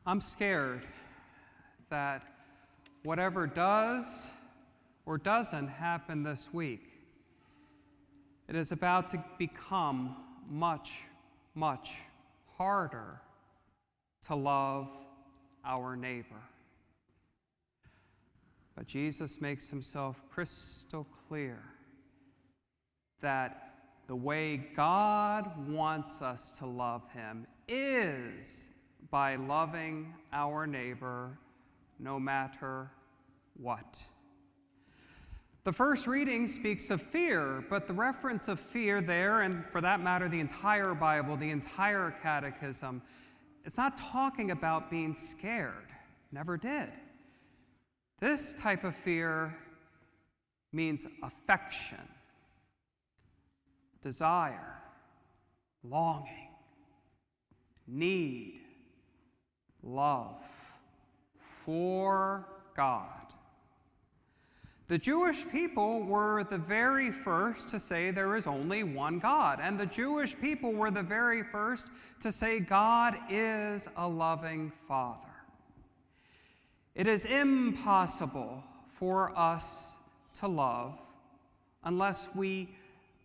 I'm scared that whatever does or doesn't happen this week, it is about to become much, much harder to love our neighbor. But Jesus makes himself crystal clear that the way God wants us to love him is by loving our neighbor no matter what. The first reading speaks of fear, but the reference of fear there, and for that matter, the entire Bible, the entire catechism, it's not talking about being scared. Never did. This type of fear means affection, desire, longing, need, love for God. The Jewish people were the very first to say there is only one God, and the Jewish people were the very first to say God is a loving Father. It is impossible for us to love unless we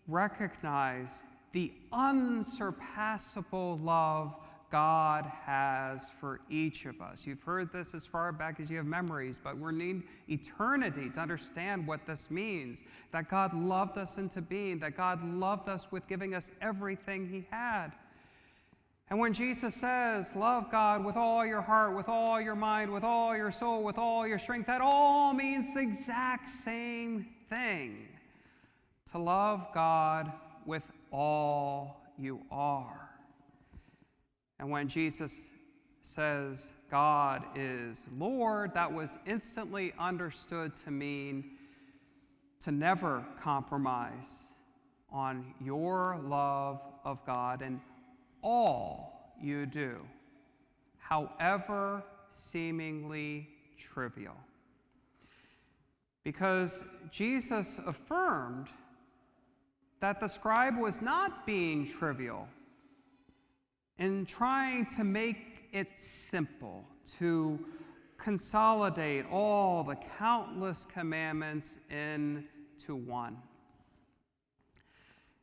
recognize the unsurpassable love God has for each of us. You've heard this as far back as you have memories, but we need eternity to understand what this means, that God loved us into being, that God loved us with giving us everything he had. And when Jesus says, love God with all your heart, with all your mind, with all your soul, with all your strength, that all means the exact same thing. To love God with all you are. And when Jesus says God is Lord, that was instantly understood to mean to never compromise on your love of God in all you do, however seemingly trivial. Because Jesus affirmed that the scribe was not being trivial in trying to make it simple, to consolidate all the countless commandments into one.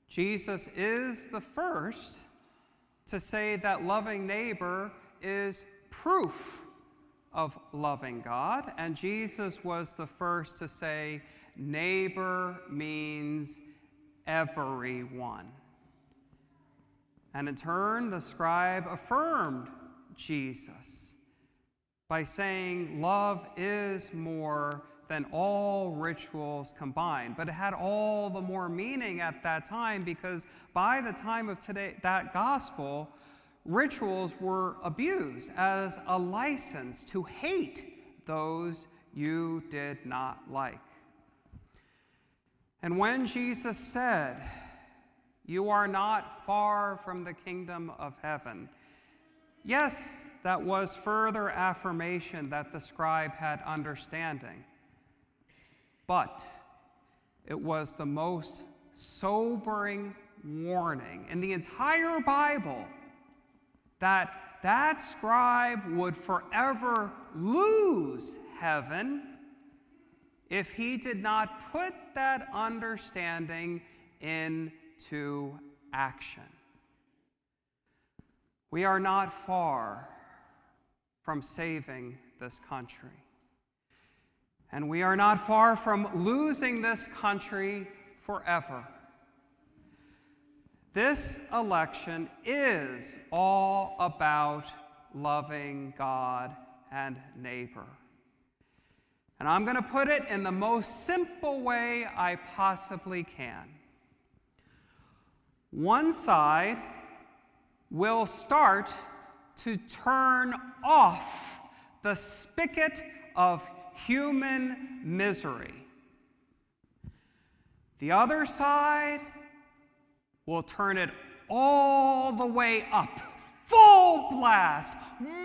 Jesus is the first to say that loving neighbor is proof of loving God, and Jesus was the first to say neighbor means everyone. And in turn, the scribe affirmed Jesus by saying love is more than all rituals combined. But it had all the more meaning at that time because by the time of today, that gospel, rituals were abused as a license to hate those you did not like. And when Jesus said, "You are not far from the kingdom of heaven," yes, that was further affirmation that the scribe had understanding. But it was the most sobering warning in the entire Bible that that scribe would forever lose heaven if he did not put that understanding into action. We are not far from saving this country. And we are not far from losing this country forever. This election is all about loving God and neighbor. And I'm going to put it in the most simple way I possibly can. One side will start to turn off the spigot of human misery. The other side will turn it all the way up, full blast,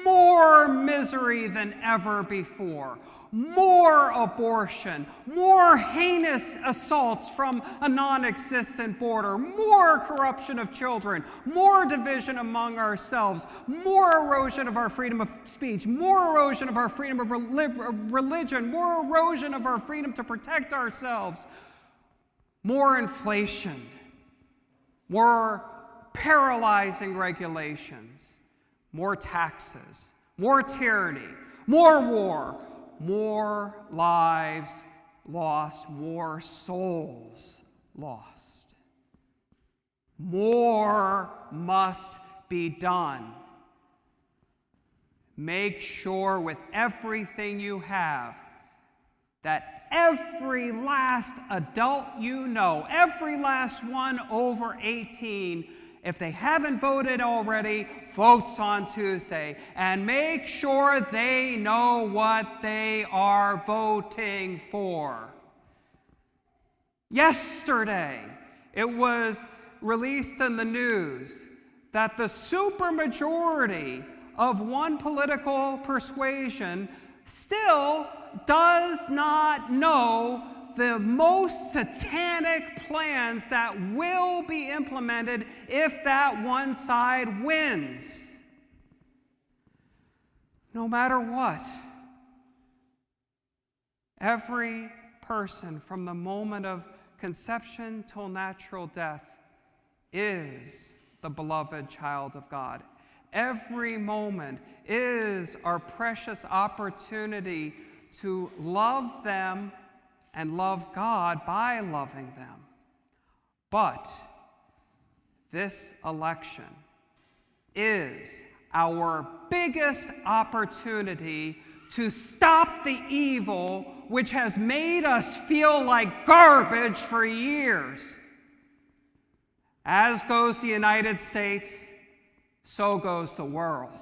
more misery than ever before, more abortion, more heinous assaults from a non-existent border, more corruption of children, more division among ourselves, more erosion of our freedom of speech, more erosion of our freedom of religion, more erosion of our freedom to protect ourselves, more inflation, more paralyzing regulations, more taxes, more tyranny, more war, more lives lost, more souls lost. More must be done. Make sure with everything you have that every last adult you know, every last one over 18, if they haven't voted already, votes on Tuesday. And make sure they know what they are voting for. Yesterday, it was released in the news that the supermajority of one political persuasion still does not know the most satanic plans that will be implemented if that one side wins. No matter what, every person from the moment of conception till natural death is the beloved child of God. Every moment is our precious opportunity to love them and love God by loving them. But this election is our biggest opportunity to stop the evil which has made us feel like garbage for years. As goes the United States, so goes the world.